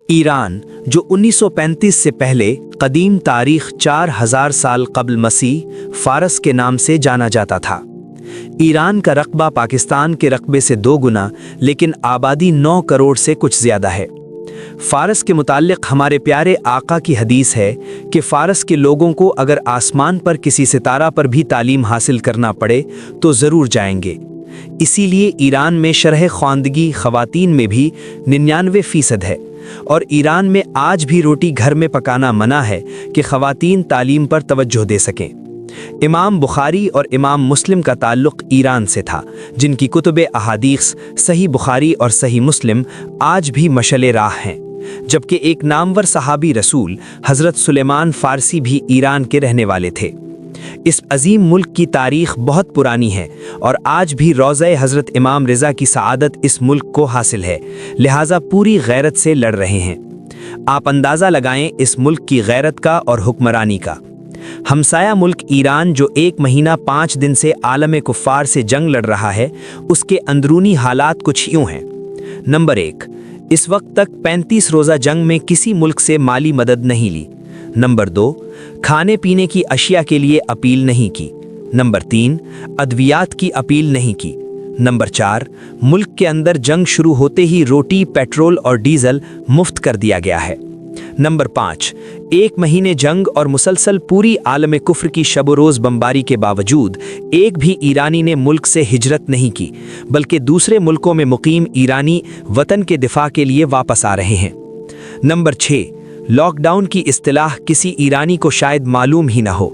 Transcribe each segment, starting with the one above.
Iran, जो 1935 से पहले कदीम तारीख 4000 साल कबल मसीह फारस के नाम से जाना जाता था। ईरान का रकबा पाकिस्तान के रकबे से 2 गुना, लेकिन आबादी 9 करोड़ से कुछ ज़्यादा है। फारस के मुताल्लिक़ हमारे प्यारे आका की हदीस है कि फ़ारस के लोगों को अगर आसमान पर किसी सितारा पर भी तालीम हासिल करना पड़े तो ज़रूर जाएंगे। इसीलिए ईरान में शरह ख्वानदगी ख़वातीन में भी 99% है, और ईरान में आज भी रोटी घर में पकाना मना है कि ख़वातीन तालीम पर तवज्जो दे सकें। इमाम बुखारी और इमाम मुस्लिम का ताल्लुक़ ईरान से था, जिनकी कुतुब अहादीस सही बुखारी और सही मुस्लिम आज भी मशले राह हैं। जबकि एक नामवर सहाबी रसूल हज़रत सुलेमान फ़ारसी भी ईरान के रहने वाले थे। इस अजीम मुल्क की तारीख़ बहुत पुरानी है और आज भी रोज़े हज़रत इमाम रिज़ा की सआदत इस मुल्क को हासिल है, लिहाजा पूरी गैरत से लड़ रहे हैं। आप अंदाज़ा लगाएं इस मुल्क की गैरत का और हुक्मरानी का। हमसाया मुल्क ईरान, जो 1 महीना 5 दिन से आलम कुफ़ार से जंग लड़ रहा है, उसके अंदरूनी हालात कुछ यूँ हैं। नंबर 1, इस वक्त तक 35 रोज़ा जंग में किसी मुल्क से माली मदद नहीं ली। नंबर 2, खाने पीने की अशिया के लिए अपील नहीं की। नंबर 3, अद्वियात की अपील नहीं की। नंबर 4, मुल्क के अंदर जंग शुरू होते ही रोटी, पेट्रोल और डीजल मुफ्त कर दिया गया है। नंबर 5, 1 महीने जंग और मुसलसल पूरी आलम कुफ्र की शब रोज़ बमबारी के बावजूद एक भी ईरानी ने मुल्क से हिजरत नहीं की, बल्कि दूसरे मुल्कों में मुकीम ईरानी वतन के दिफा के लिए वापस आ रहे हैं। नंबर 6, लॉकडाउन की इस्तिलाह किसी ईरानी को शायद मालूम ही ना हो।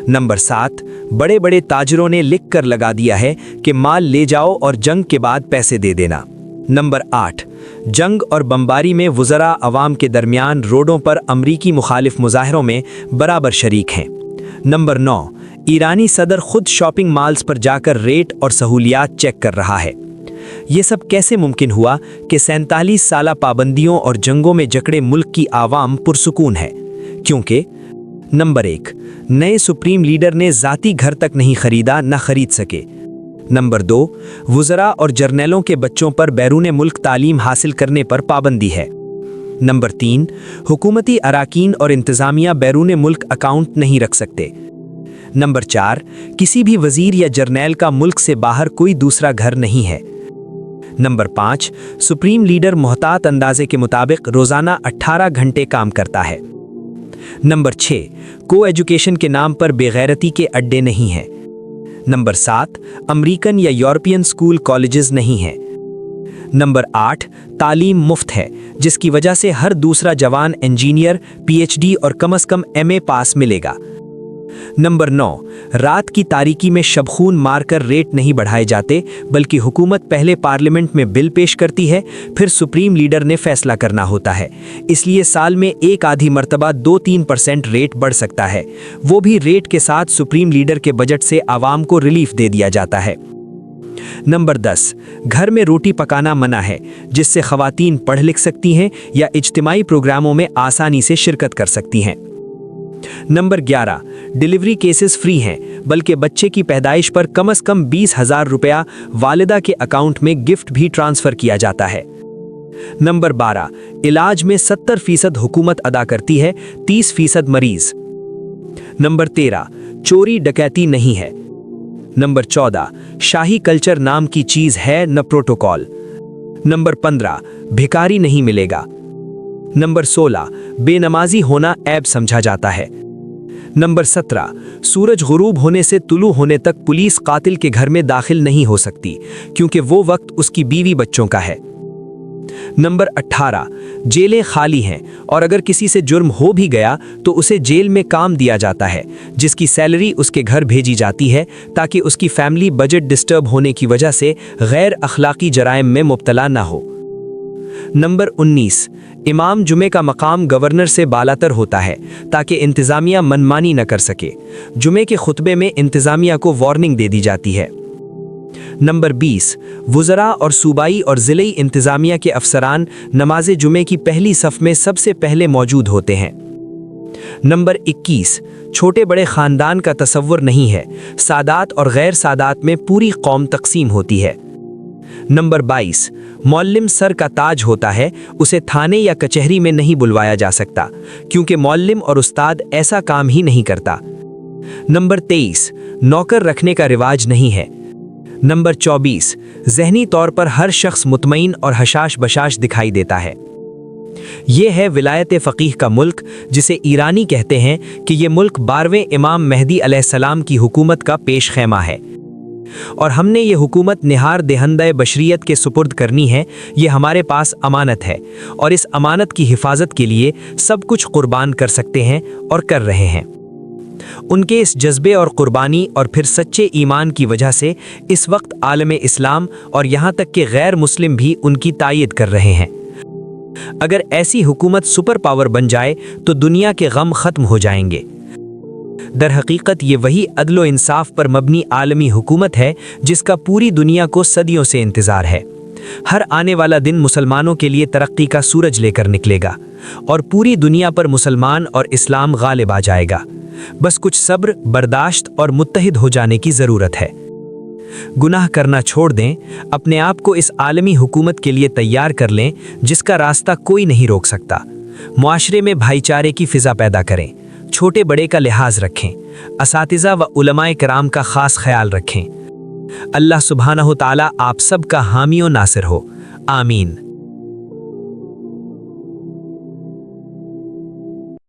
नंबर 7, बड़े बड़े ताजरों ने लिख कर लगा दिया है कि माल ले जाओ और जंग के बाद पैसे दे देना। नंबर 8, जंग और बमबारी में वुज़रा अवाम के दरमियान रोडों पर अमरीकी मुखालिफ मुजाहरों में बराबर शरीक हैं। नंबर 9, ईरानी सदर खुद शॉपिंग मॉल्स पर जाकर रेट और सहूलियात चेक कर रहा है। ये सब कैसे मुमकिन हुआ कि 47 साला पाबंदियों और जंगों में जकड़े मुल्क की आवाम पुरसुकून है? क्योंकि नंबर 1, नए सुप्रीम लीडर ने ज़ाती घर तक नहीं खरीदा, न खरीद सके। नंबर 2, वुज़रा और जर्नैलों के बच्चों पर बैरून मुल्क तालीम हासिल करने पर पाबंदी है। नंबर 3, हुकूमती अराकीन और इंतज़ामिया बैरून मुल्क अकाउंट नहीं रख सकते। नंबर 4, किसी भी वज़ीर या जर्नैल का मुल्क से बाहर कोई दूसरा घर नहीं है। नंबर 5, सुप्रीम लीडर मोहतात अंदाजे के मुताबिक रोज़ाना 18 घंटे काम करता है। नंबर 6, को एजुकेशन के नाम पर बेगैरती के अड्डे नहीं हैं। नंबर 7, अमेरिकन या यूरोपियन स्कूल कॉलेजेस नहीं हैं। नंबर 8, तालीम मुफ्त है, जिसकी वजह से हर दूसरा जवान इंजीनियर, पीएचडी और कम से कम एमए पास मिलेगा। नंबर 9, रात की तारीकी में शबखून मारकर रेट नहीं बढ़ाए जाते, बल्कि हुकूमत पहले पार्लियामेंट में बिल पेश करती है, फिर सुप्रीम लीडर ने फैसला करना होता है। इसलिए साल में एक आधी मर्तबा 2-3% रेट बढ़ सकता है, वो भी रेट के साथ सुप्रीम लीडर के बजट से आवाम को रिलीफ दे दिया जाता है। नंबर 10, घर में रोटी पकाना मना है, जिससे ख़वातीन पढ़ लिख सकती हैं या इज्तिमाई प्रोग्रामों में आसानी से शिरकत कर सकती हैं। नंबर 11, डिलीवरी केसेस फ्री हैं, बल्कि बच्चे की पैदाइश पर कम से कम 20,000 रुपया वालिदा के अकाउंट में गिफ्ट भी ट्रांसफ़र किया जाता है। नंबर 12, इलाज में 70% हुकूमत अदा करती है, 30% मरीज। नंबर 13, चोरी डकैती नहीं है। नंबर 14, शाही कल्चर नाम की चीज़ है, न प्रोटोकॉल। नंबर 15, भिखारी नहीं मिलेगा। नंबर 16, बेनमाजी होना ऐब समझा जाता है। नंबर 17, सूरज गुरूब होने से तुलू होने तक पुलिस कातिल के घर में दाखिल नहीं हो सकती, क्योंकि वो वक्त उसकी बीवी बच्चों का है। नंबर 18, जेलें खाली हैं और अगर किसी से जुर्म हो भी गया तो उसे जेल में काम दिया जाता है, जिसकी सैलरी उसके घर भेजी जाती है, ताकि उसकी फैमिली बजट डिस्टर्ब होने की वजह से गैर अखलाकी जराइम में मुब्तला ना हो। नंबर 19, इमाम जुमे का मकाम गवर्नर से बालातर होता है, ताकि इंतज़ामिया मनमानी न कर सके। जुमे के खुतबे में इंतज़ामिया को वार्निंग दे दी जाती है। नंबर 20, वुज़रा और सूबाई और ज़िले इंतज़ामिया के अफसरान नमाज जुमे की पहली सफ़ में सबसे पहले मौजूद होते हैं। नंबर 21, छोटे बड़े ख़ानदान का तसव्वुर नहीं है, सादात और गैर सादात में पूरी कौम तकसीम होती है। नंबर 22, मौल्लिम सर का ताज होता है, उसे थाने या कचहरी में नहीं बुलवाया जा सकता, क्योंकि मौल्लिम और उस्ताद ऐसा काम ही नहीं करता। नंबर 23, नौकर रखने का रिवाज नहीं है। नंबर 24, ज़हनी तौर पर हर शख्स मुतमईन और हशाश बशाश दिखाई देता है। ये है विलायत फ़कीह का मुल्क, जिसे ईरानी कहते हैं कि ये मुल्क 12वें इमाम मेहदी अलैहिस्सलाम की हुकूमत का पेश खैमा है, और हमने ये हुकूमत निहार देहंदे बशरियत के सुपुर्द करनी है। ये हमारे पास अमानत है, और इस अमानत की हिफाजत के लिए सब कुछ कुर्बान कर सकते हैं और कर रहे हैं। उनके इस जज्बे और कुर्बानी और फिर सच्चे ईमान की वजह से इस वक्त आलम इस्लाम और यहाँ तक कि गैर मुस्लिम भी उनकी तायद कर रहे हैं। अगर ऐसी हुकूमत सुपर पावर बन जाए तो दुनिया के गम खत्म हो जाएंगे। दर हकीकत ये वही अदलो इंसाफ पर मबनी आलमी हुकूमत है जिसका पूरी दुनिया को सदियों से इंतज़ार है। हर आने वाला दिन मुसलमानों के लिए तरक्की का सूरज लेकर निकलेगा, और पूरी दुनिया पर मुसलमान और इस्लाम गालिब आ जाएगा। बस कुछ सब्र, बर्दाश्त और मुत्तहिद हो जाने की ज़रूरत है। गुनाह करना छोड़ दें, अपने आप को इस आलमी हुकूमत के लिए तैयार कर लें जिसका रास्ता कोई नहीं रोक सकता। मुआशरे में भाईचारे की फ़िज़ा पैदा करें, छोटे बड़े का लिहाज रखें, असातिज़ा व उलमाए कराम का ख़ास ख्याल रखें। अल्लाह सुब्हानहु तआला आप सब का हामी व नासिर हो। आमीन।